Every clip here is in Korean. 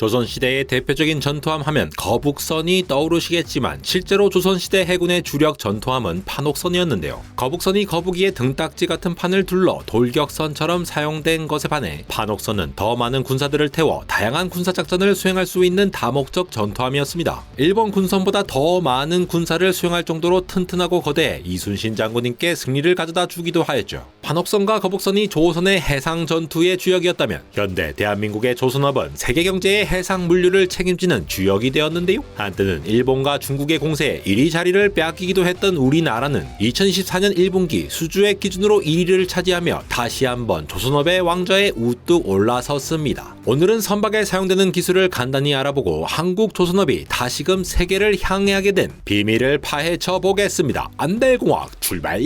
조선시대의 대표적인 전투함 하면 거북선이 떠오르시겠지만 실제로 조선시대 해군의 주력 전투함은 판옥선이었는데요. 거북선이 거북이의 등딱지 같은 판을 둘러 돌격선처럼 사용된 것에 반해 판옥선은 더 많은 군사들을 태워 다양한 군사작전을 수행할 수 있는 다목적 전투함이었습니다. 일본 군선보다 더 많은 군사를 수행할 정도로 튼튼하고 거대해 이순신 장군님께 승리를 가져다 주기도 하였죠. 판옥선과 거북선이 조선의 해상 전투의 주역이었다면 현대 대한민국의 조선업은 세계 경제의 해상 물류를 책임지는 주역이 되었는데요. 한때는 일본과 중국의 공세에 1위 자리를 빼앗기기도 했던 우리나라는 2024년 1분기 수주액 기준으로 1위를 차지하며 다시 한번 조선업의 왕좌에 우뚝 올라섰습니다. 오늘은 선박에 사용되는 기술을 간단히 알아보고 한국 조선업이 다시금 세계를 향해하게 된 비밀을 파헤쳐 보겠습니다. 안달공학 출발!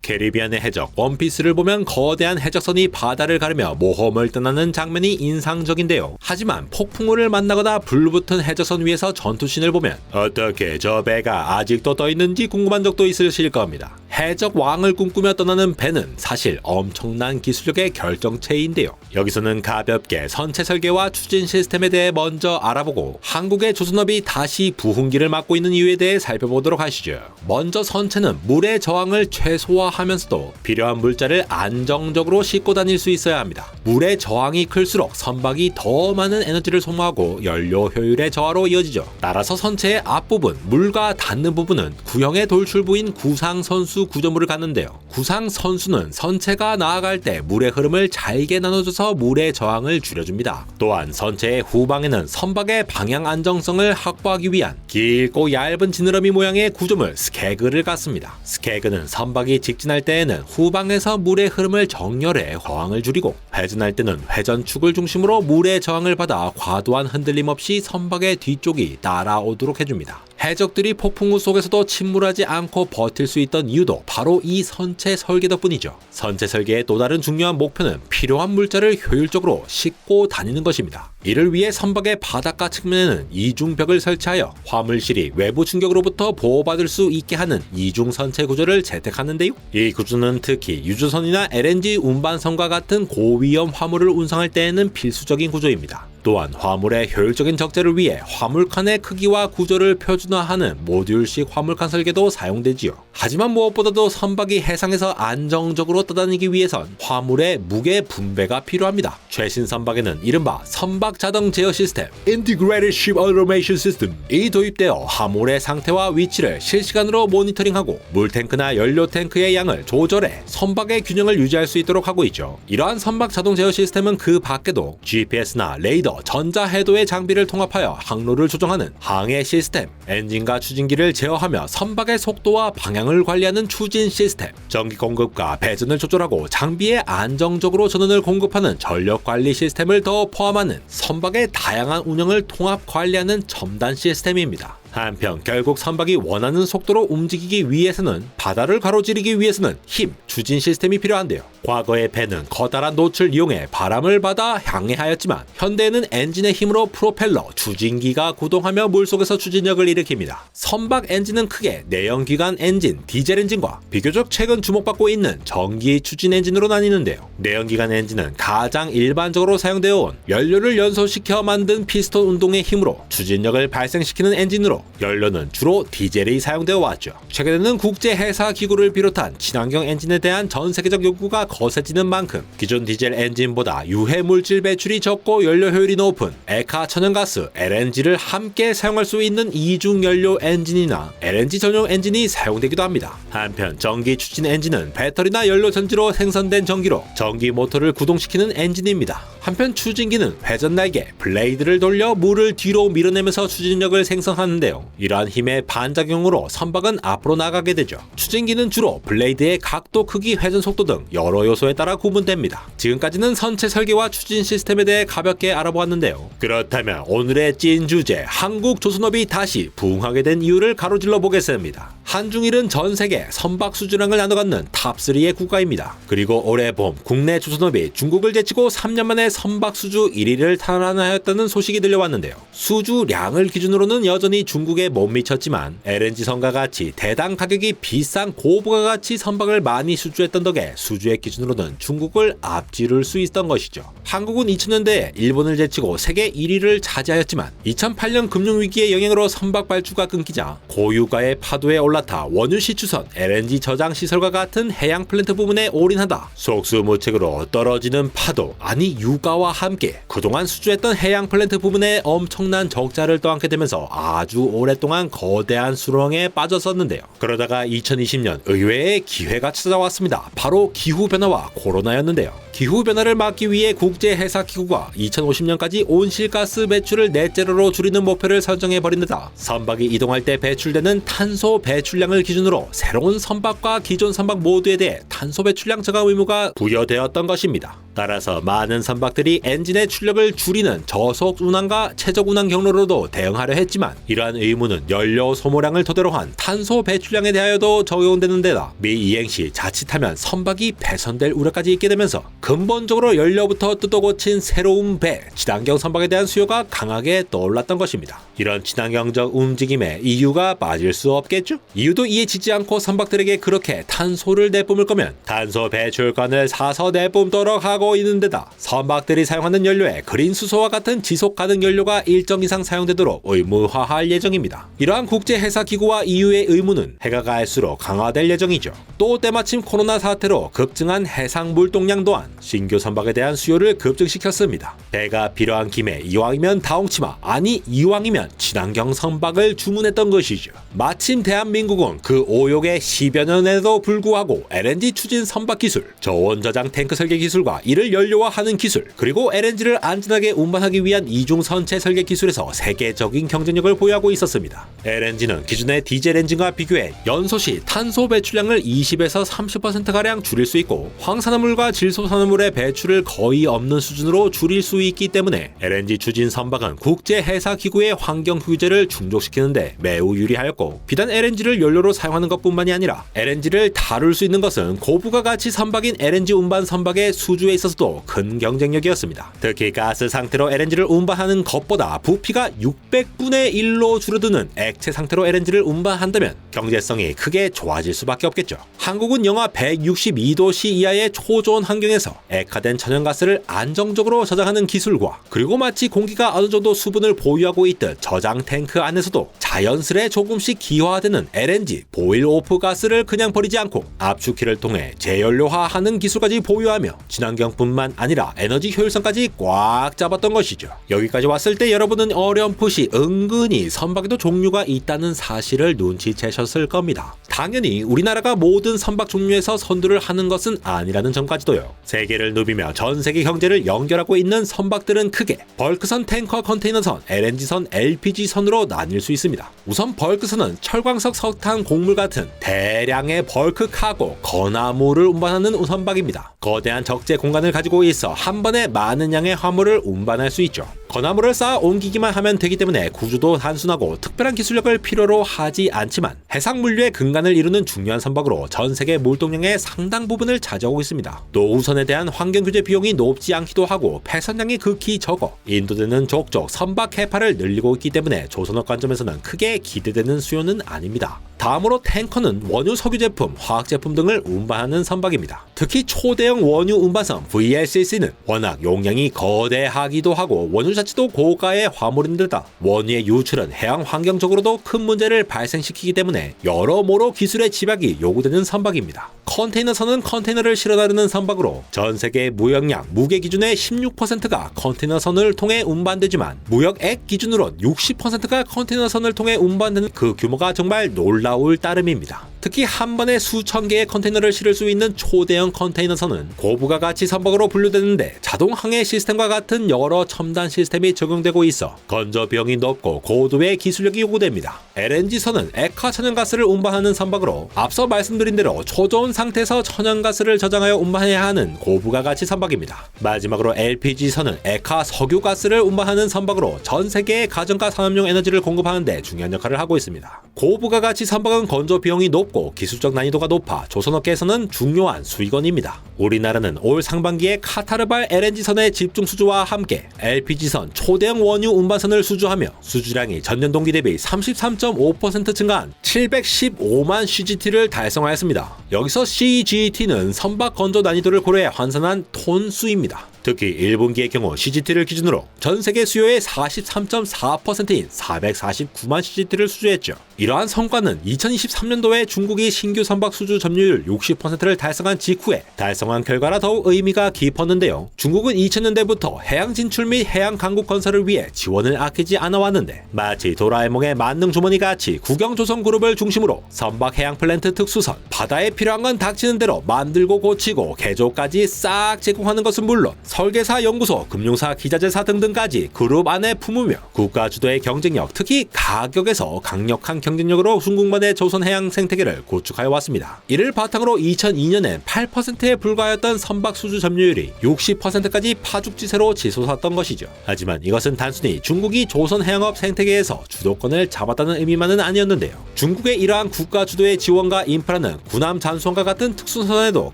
캐리비안의 해적 원피스를 보면 거대한 해적선이 바다를 가르며 모험을 떠나는 장면이 인상적인데요. 하지만 폭풍우를 만나거나 불붙은 해적선 위에서 전투씬을 보면 어떻게 저 배가 아직도 떠있는지 궁금한 적도 있으실 겁니다. 해적 왕을 꿈꾸며 떠나는 배는 사실 엄청난 기술력의 결정체인데요. 여기서는 가볍게 선체 설계와 추진 시스템에 대해 먼저 알아보고 한국의 조선업이 다시 부흥기를 맞고 있는 이유에 대해 살펴보도록 하시죠. 먼저 선체는 물의 저항을 최소화하면서도 필요한 물자를 안정적으로 싣고 다닐 수 있어야 합니다. 물의 저항이 클수록 선박이 더 많은 에너지를 소모하고 연료 효율의 저하로 이어지죠. 따라서 선체의 앞부분, 물과 닿는 부분은 구형의 돌출부인 구상선수 구조물을 갖는데요. 구상선수는 선체가 나아갈 때 물의 흐름을 잘게 나눠줘서 물의 저항을 줄여줍니다. 또한 선체의 후방에는 선박의 방향 안정성을 확보하기 위한 길고 얇은 지느러미 모양의 구조물 스케그를 갖습니다. 스케그는 선박이 직진할 때에는 후방에서 물의 흐름을 정렬해 저항을 줄이고 회전할 때는 회전축을 중심으로 물의 저항을 받아 과도한 흔들림 없이 선박의 뒤쪽이 따라오도록 해줍니다. 해적들이 폭풍우 속에서도 침몰하지 않고 버틸 수 있던 이유도 바로 이 선체 설계 덕분이죠. 선체 설계의 또 다른 중요한 목표는 필요한 물자를 효율적으로 싣고 다니는 것입니다. 이를 위해 선박의 바닷가 측면에는 이중벽을 설치하여 화물실이 외부 충격으로부터 보호받을 수 있게 하는 이중 선체 구조를 채택하는데요. 이 구조는 특히 유조선이나 LNG 운반선과 같은 고위험 화물을 운송할 때에는 필수적인 구조입니다. 또한 화물의 효율적인 적재를 위해 화물칸의 크기와 구조를 표준화하는 모듈식 화물칸 설계도 사용되지요. 하지만 무엇보다도 선박이 해상에서 안정적으로 떠다니기 위해선 화물의 무게 분배가 필요합니다. 최신 선박에는 이른바 선박 자동 제어 시스템 (Integrated Ship Automation System)이 도입되어 화물의 상태와 위치를 실시간으로 모니터링하고 물탱크나 연료 탱크의 양을 조절해 선박의 균형을 유지할 수 있도록 하고 있죠. 이러한 선박 자동 제어 시스템은 그 밖에도 GPS나 레이더, 전자해도의 장비를 통합하여 항로를 조정하는 항해 시스템, 엔진과 추진기를 제어하며 선박의 속도와 방향을 관리하는 추진 시스템, 전기 공급과 배전을 조절하고 장비에 안정적으로 전원을 공급하는 전력 관리 시스템을 더 포함하는 선박의 다양한 운영을 통합 관리하는 첨단 시스템입니다. 한편 결국 선박이 원하는 속도로 움직이기 위해서는 바다를 가로지르기 위해서는 힘, 추진 시스템이 필요한데요. 과거의 배는 커다란 돛을 이용해 바람을 받아 항해하였지만 현대에는 엔진의 힘으로 프로펠러, 추진기가 구동하며 물속에서 추진력을 일으킵니다. 선박 엔진은 크게 내연기관 엔진, 디젤 엔진과 비교적 최근 주목받고 있는 전기 추진 엔진으로 나뉘는데요. 내연기관 엔진은 가장 일반적으로 사용되어 온 연료를 연소시켜 만든 피스톤 운동의 힘으로 추진력을 발생시키는 엔진으로 연료는 주로 디젤이 사용되어 왔죠. 최근에는 국제해사기구를 비롯한 친환경 엔진에 대한 전 세계적 요구가 거세지는 만큼 기존 디젤 엔진보다 유해물질 배출이 적고 연료 효율이 높은 액화 천연가스 LNG를 함께 사용할 수 있는 이중연료 엔진이나 LNG 전용 엔진이 사용되기도 합니다. 한편 전기 추진 엔진은 배터리나 연료 전지로 생성된 전기로 전기 모터를 구동시키는 엔진입니다. 한편 추진기는 회전 날개, 블레이드를 돌려 물을 뒤로 밀어내면서 추진력을 생성하는데요. 이러한 힘의 반작용으로 선박은 앞으로 나가게 되죠. 추진기는 주로 블레이드의 각도, 크기, 회전 속도 등 여러 요소에 따라 구분됩니다. 지금까지는 선체 설계와 추진 시스템에 대해 가볍게 알아보았는데요. 그렇다면 오늘의 찐 주제, 한국 조선업이 다시 부흥하게 된 이유를 가로질러 보겠습니다. 한중일은 전 세계 선박 수주량을 나눠 갖는 탑3의 국가입니다. 그리고 올해 봄 국내 조선업이 중국을 제치고 3년 만에 선박 수주 1위를 탈환하였다는 소식이 들려왔는데요. 수주량을 기준으로는 여전히 중국에 못 미쳤지만 LNG선과 같이 대당 가격이 비싼 고부가가치 선박을 많이 수주했던 덕에 수주액 기준으로는 중국을 앞지를 수 있었던 것이죠. 한국은 2000년대에 일본을 제치고 세계 1위를 차지하였지만 2008년 금융위기의 영향으로 선박 발주가 끊기자 고유가의 파도에 올랐다 원유 시추선, LNG 저장 시설과 같은 해양 플랜트 부분에 올인하다 속수무책으로 떨어지는 파도, 아니 유가와 함께 그동안 수주했던 해양 플랜트 부분에 엄청난 적자를 떠안게 되면서 아주 오랫동안 거대한 수렁에 빠졌었는데요. 그러다가 2020년 의외의 기회가 찾아왔습니다. 바로 기후변화와 코로나였는데요. 기후변화를 막기 위해 국제해사기구가 2050년까지 온실가스 배출을 넷제로로 줄이는 목표를 설정해버린 데다 선박이 이동할 때 배출되는 탄소 배출량을 기준으로 새로운 선박과 기존 선박 모두에 대해 탄소 배출량 저감 의무가 부여되었던 것입니다. 따라서 많은 선박들이 엔진의 출력을 줄이는 저속 운항과 최적 운항 경로로도 대응하려 했지만 이러한 의무는 연료 소모량을 토대로 한 탄소 배출량에 대하여도 적용되는 데다 미 이행 시 자칫하면 선박이 폐선될 우려까지 있게 되면서 근본적으로 연료부터 뜯어 고친 새로운 배, 친환경 선박에 대한 수요가 강하게 떠올랐던 것입니다. 이런 친환경적 움직임에 EU가 빠질 수 없겠죠? EU도 이해지지 않고 선박들에게 그렇게 탄소를 내뿜을 거면 탄소 배출권을 사서 내뿜도록 하고 있는 데다 선박들이 사용하는 연료에 그린 수소와 같은 지속 가능 연료가 일정 이상 사용되도록 의무화할 예정입니다. 이러한 국제해사기구와 EU의 의무는 해가 갈수록 강화될 예정이죠. 또 때마침 코로나 사태로 급증한 해상 물동량 또한 신규 선박에 대한 수요를 급증시켰습니다. 배가 필요한 김에 이왕이면 다홍치마, 아니 이왕이면 친환경 선박을 주문했던 것이죠. 마침 대한민국은 그 오욕의 10여 년에도 불구하고 LNG 추진 선박 기술, 저온 저장 탱크 설계 기술과 이를 연료화하는 기술, 그리고 LNG를 안전하게 운반하기 위한 이중 선체 설계 기술에서 세계적인 경쟁력을 보유하고 있었습니다. LNG는 기존의 디젤 엔진과 비교해 연소시 탄소 배출량을 20에서 30%가량 줄일 수 있고 황산화물과 질소산화물의 배출을 거의 없는 수준으로 줄일 수 있기 때문에 LNG 추진 선박은 국제해사기구의 환경 규제를 충족시키는데 매우 유리하였고 비단 LNG를 연료로 사용하는 것뿐만이 아니라 LNG를 다룰 수 있는 것은 고부가가치 선박인 LNG 운반 선박의 수주에 있어서도 큰 경쟁력이었습니다. 특히 가스 상태로 LNG를 운반하는 것보다 부피가 600분의 1로 줄어드는 액체 상태로 LNG를 운반한다면 경제성이 크게 좋아질 수밖에 없겠죠. 한국은 영하 162도씨 이하의 초저온 환경에서 액화된 천연가스를 안정적으로 저장하는 기술과 그리고 마치 공기가 어느 정도 수분을 보유하고 있듯 저장 탱크 안에서도 자연스레 조금씩 기화되는 LNG 보일 오프 가스를 그냥 버리지 않고 압축기를 통해 재연료화하는 기술까지 보유하며 친환경뿐만 아니라 에너지 효율성까지 꽉 잡았던 것이죠. 여기까지 왔을 때 여러분은 어렴풋이 은근히 선박에도 종류가 있다는 사실을 눈치채셨을 겁니다. 당연히 우리나라가 모든 선박 종류에서 선두를 하는 것은 아니라는 점까지도요. 세계를 누비며 전 세계 경제를 연결하고 있는 선박들은 크게 벌크선, 탱커, 컨테이너선, LNG선, LPG선으로 나뉠 수 있습니다. 우선 벌크선은 철광석, 석탄, 곡물 같은 대량의 벌크 카고, 건화물을 운반하는 선박입니다. 거대한 적재 공간을 가지고 있어 한 번에 많은 양의 화물을 운반할 수 있죠. 건화물을 쌓아 옮기기만 하면 되기 때문에 구조도 단순하고 특별한 기술력을 필요로 하지 않지만 해상 물류의 근간을 이루는 중요한 선박으로 전 세계 물동량의 상당 부분을 차지하고 있습니다. 또 우선에 대한 환경 규제 비용이 높지 않기도 하고 폐선량이 극히 적어 인도되는 족족 선박 해파를 늘리고 있기 때문에 조선업 관점에서는 크게 기대되는 수요는 아닙니다. 다음으로 탱커는 원유, 석유 제품, 화학 제품 등을 운반하는 선박입니다. 특히 초대형 원유 운반선 VLCC는 워낙 용량이 거대하기도 하고 원유 자체도 고가의 화물인데다 원유의 유출은 해양 환경적으로도 큰 문제를 발생시키기 때문에 여러모로 기술의 집약이 요구되는 선박입니다. 컨테이너선은 컨테이너를 실어 나르는 선박으로 전 세계 무역량 무게 기준의 16%가 컨테이너선을 통해 운반되지만 무역액 기준으론 60%가 컨테이너선을 통해 운반되는 그 규모가 정말 놀라울 따름입니다. 특히 한 번에 수천 개의 컨테이너를 실을 수 있는 초대형 컨테이너선은 고부가 가치 선박으로 분류되는데 자동 항해 시스템과 같은 여러 첨단 시스템이 적용되고 있어 건조 비용이 높고 고도의 기술력이 요구됩니다. LNG선은 액화 천연가스를 운반하는 선박으로 앞서 말씀드린 대로 초저온 상태에서 천연가스를 저장하여 운반해야 하는 고부가 가치 선박입니다. 마지막으로 LPG선은 액화 석유가스를 운반하는 선박으로 전 세계의 가정과 산업용 에너지를 공급하는 데 중요한 역할을 하고 있습니다. 고부가 가치 선박은 건조 비용이 높고 기술적 난이도가 높아 조선업계에서는 중요한 수익원입니다. 우리나라는 올 상반기에 카타르발 LNG선의 집중 수주와 함께 LPG선 초대형 원유 운반선을 수주하며 수주량이 전년 동기 대비 33.5% 증가한 715만 CGT를 달성하였습니다. 여기서 CGT는 선박 건조 난이도를 고려해 환산한 톤수입니다. 특히 1분기의 경우 CGT를 기준으로 전 세계 수요의 43.4%인 449만 CGT를 수주했죠. 이러한 성과는 2023년도에 중국이 신규 선박 수주 점유율 60%를 달성한 직후에 달성한 결과라 더욱 의미가 깊었는데요. 중국은 2000년대부터 해양 진출 및 해양 강국 건설을 위해 지원을 아끼지 않아 왔는데 마치 도라에몽의 만능 주머니 같이 국영조선그룹을 중심으로 선박 해양 플랜트 특수선, 바다에 필요한 건 닥치는 대로 만들고 고치고 개조까지 싹 제공하는 것은 물론 설계사, 연구소, 금융사, 기자재사 등등까지 그룹 안에 품으며 국가 주도의 경쟁력, 특히 가격에서 강력한 경쟁력으로 중국만의 조선 해양 생태계를 구축하여 왔습니다. 이를 바탕으로 2002년엔 8%에 불과했던 선박 수주 점유율이 60%까지 파죽지세로 치솟았던 것이죠. 하지만 이것은 단순히 중국이 조선 해양업 생태계에서 주도권을 잡았다는 의미만은 아니었는데요. 중국의 이러한 국가 주도의 지원과 인프라는 군함 잔수원과 같은 특수선에도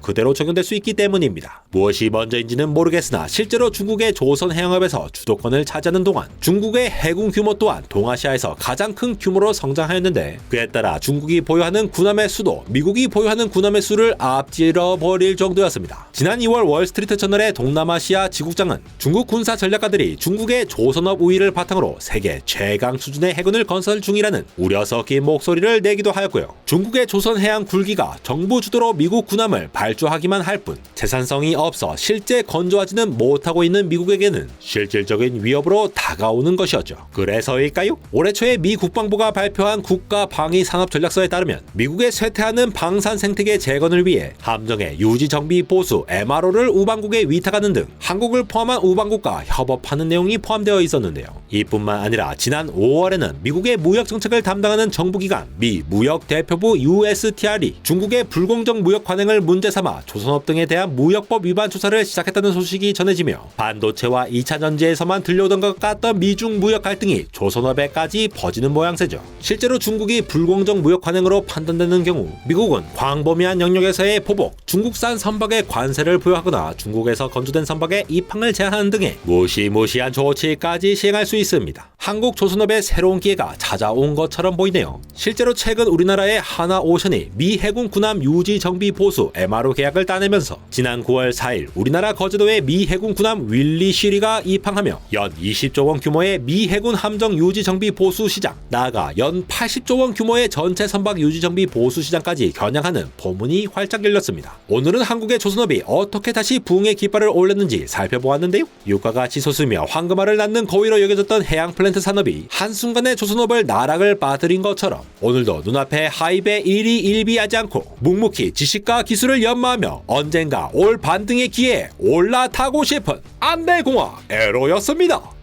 그대로 적용될 수 있기 때문입니다. 무엇이 먼저인지는 모르겠으나 실제로 중국의 조선 해양업에서 주도권을 차지하는 동안 중국의 해군 규모 또한 동아시아에서 가장 큰 규모로 성장하였는데 그에 따라 중국이 보유하는 군함의 수도 미국이 보유하는 군함의 수를 앞질러 버릴 정도였습니다. 지난 2월 월스트리트 저널의 동남아시아 지국장은 중국 군사 전략가들이 중국의 조선업 우위를 바탕으로 세계 최강 수준의 해군을 건설 중이라는 우려 섞인 목소리를 내기도 하였고요. 중국의 조선 해양 굴기가 정부 주도로 미국 군함을 발주하기만 할 뿐 생산성이 없어 실제 건조하지는 못하고 있는 미국에게는 실질적인 위협으로 다가오는 것이었죠. 그래서일까요? 올해 초에 미 국방부가 발표한 국가 방위 산업 전략서에 따르면 미국의 쇠퇴하는 방산 생태계 재건을 위해 함정의 유지 정비 보수 MRO를 우방국에 위탁하는 등 한국을 포함한 우방국과 협업하는 내용이 포함되어 있었는데요. 이뿐만 아니라 지난 5월에는 미국의 무역 정책을 담당하는 정부기관 미 무역대표부 USTR이 중국의 불공정 무역 관행을 문제 삼아 조선업 등에 대한 무역법 위반 조사를 시작했다는 소식이 전해지며 반도체와 2차 전지에서만 들려오던 것 같던 미중 무역 갈등이 조선업에까지 퍼지는 모양새죠. 실제로 중국이 불공정 무역 관행으로 판단되는 경우 미국은 광범위한 영역에서의 보복, 중국산 선박에 관세를 부여하거나 중국에서 건조된 선박의 입항을 제한하는 등의 무시무시한 조치까지 시행할 수 있습니다. 한국 조선업의 새로운 기회가 찾아온 것처럼 보이네요. 실제로 최근 우리나라의 하나오션이 미 해군 군함 유지 정비 보수 MRO 계약을 따내면서 지난 9월 4일 우리나라 거제도에 미 해군 군함 윌리 시리가 입항하며 연 20조 원 규모의 미 해군 함정 유지 정비 보수 시장, 나아가 연 80조 원 규모의 전체 선박 유지 정비 보수 시장까지 겨냥하는 포문이 활짝 열렸습니다. 오늘은 한국의 조선업이 어떻게 다시 부흥의 깃발을 올렸는지 살펴보았는데요. 유가가 치솟으며 황금알을 낳는 거위로 여겨졌던 해양 플랜트 산업이 한순간에 조선업을 나락을 빠뜨린 것처럼 오늘도 눈앞에 하입에 일희일비하지 않고 묵묵히 지식과 기술을 연마하며 언젠가 올 반등의 기회에 올라타고 싶은 안내공학 에로였습니다.